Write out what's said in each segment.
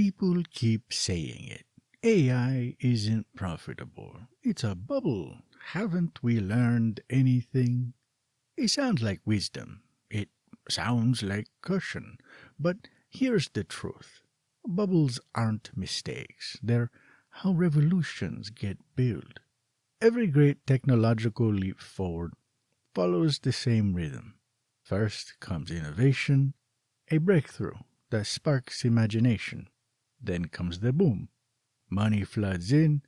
People keep saying it. AI isn't profitable. It's a bubble. Haven't we learned anything? It sounds like wisdom. It sounds like caution. But here's the truth. Bubbles aren't mistakes. They're how revolutions get built. Every great technological leap forward follows the same rhythm. First comes innovation, a breakthrough that sparks imagination. Then comes the boom. Money floods in,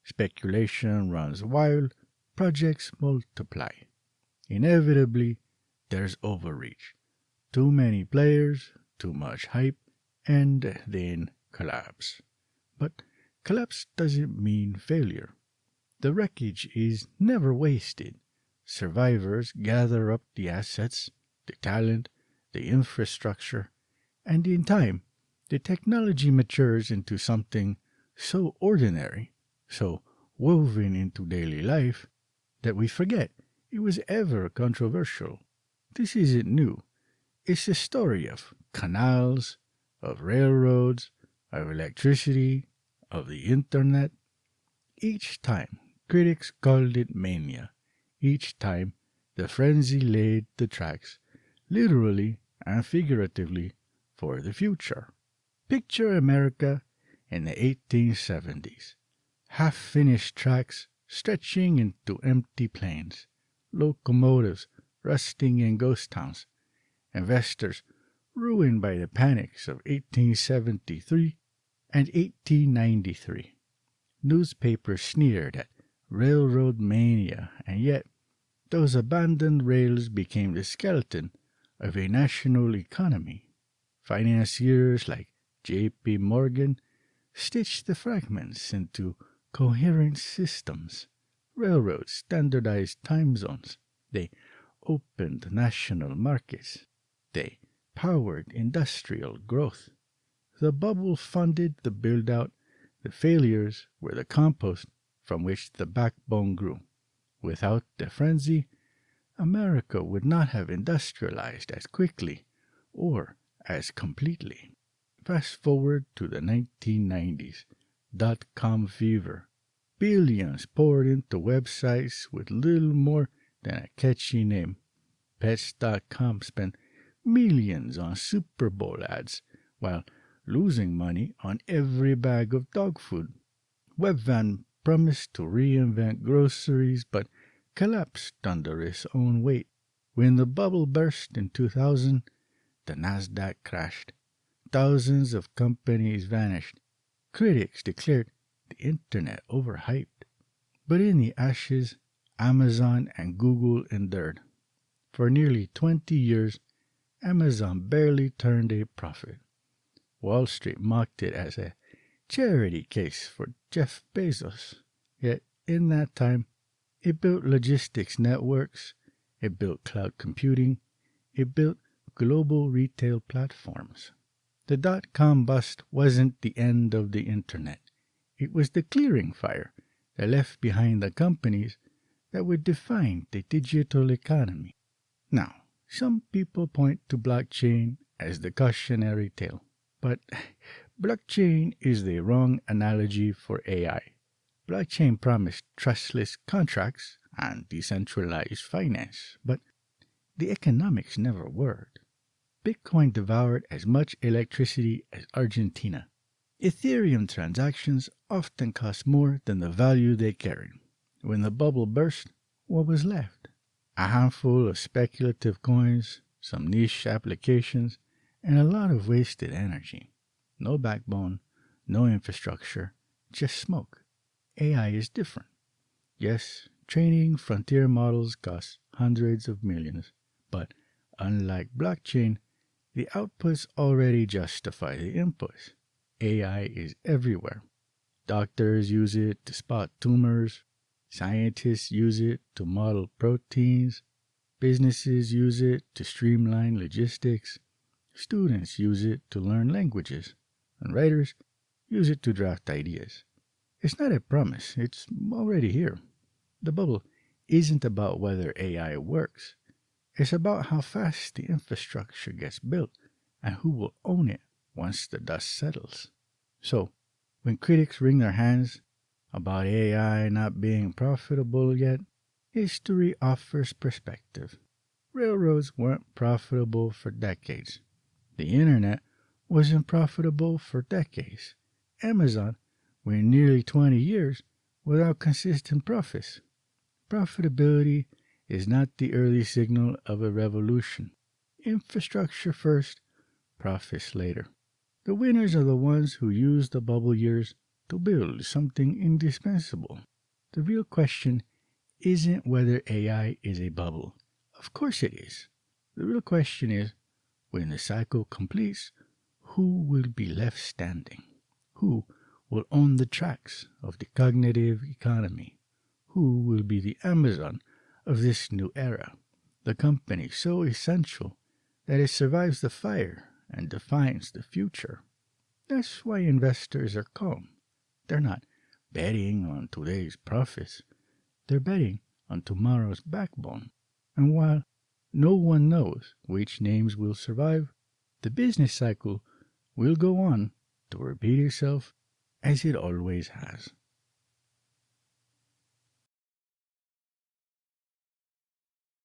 speculation runs wild, projects multiply. Inevitably, there's overreach. Too many players, too much hype, and then collapse. But collapse doesn't mean failure. The wreckage is never wasted. Survivors gather up the assets, the talent, the infrastructure, and in time, the technology matures into something so ordinary, so woven into daily life, that we forget it was ever controversial. This isn't new. It's a story of canals, of railroads, of electricity, of the internet. Each time, critics called it mania. Each time, the frenzy laid the tracks, literally and figuratively, for the future. Picture America in the 1870s. Half-finished tracks stretching into empty plains, locomotives rusting in ghost towns, investors ruined by the panics of 1873 and 1893. Newspapers sneered at railroad mania, and yet those abandoned rails became the skeleton of a national economy. Financiers like J.P. Morgan stitched the fragments into coherent systems. Railroads standardized time zones. They opened national markets. They powered industrial growth. The bubble funded the build-out. The failures were the compost from which the backbone grew. Without the frenzy, America would not have industrialized as quickly or as completely. Fast forward to the 1990s, dot-com fever. Billions poured into websites with little more than a catchy name. Pets.com spent millions on Super Bowl ads while losing money on every bag of dog food. Webvan promised to reinvent groceries but collapsed under its own weight. When the bubble burst in 2000, the Nasdaq crashed. Thousands of companies vanished. Critics declared the internet overhyped. But in the ashes, Amazon and Google endured. For nearly 20 years, Amazon barely turned a profit. Wall Street mocked it as a charity case for Jeff Bezos. Yet, in that time, it built logistics networks, it built cloud computing, it built global retail platforms. The dot-com bust wasn't the end of the internet. It was the clearing fire that left behind the companies that would define the digital economy. Now, some people point to blockchain as the cautionary tale, but blockchain is the wrong analogy for AI. Blockchain promised trustless contracts and decentralized finance, but the economics never worked. Bitcoin devoured as much electricity as Argentina. Ethereum transactions often cost more than the value they carried. When the bubble burst, what was left? A handful of speculative coins, some niche applications, and a lot of wasted energy. No backbone, no infrastructure, just smoke. AI is different. Yes, training frontier models costs hundreds of millions, but unlike blockchain, the outputs already justify the inputs. AI is everywhere. Doctors use it to spot tumors. Scientists use it to model proteins. Businesses use it to streamline logistics. Students use it to learn languages. And writers use it to draft ideas. It's not a promise. It's already here. The bubble isn't about whether AI works. It's about how fast the infrastructure gets built and who will own it once the dust settles. So, when critics wring their hands about AI not being profitable yet, history offers perspective. Railroads weren't profitable for decades. The internet wasn't profitable for decades. Amazon went nearly 20 years without consistent profits. Profitability is not the early signal of a revolution. Infrastructure first, profits later. The winners are the ones who use the bubble years to build something indispensable. The real question isn't whether AI is a bubble. Of course it is. The real question is, when the cycle completes, who will be left standing? Who will own the tracks of the cognitive economy? Who will be the Amazon of this new era? The company so essential that it survives the fire and defines the future. That's why investors are calm. They're not betting on today's profits. They're betting on tomorrow's backbone. And while no one knows which names will survive, the business cycle will go on to repeat itself as it always has.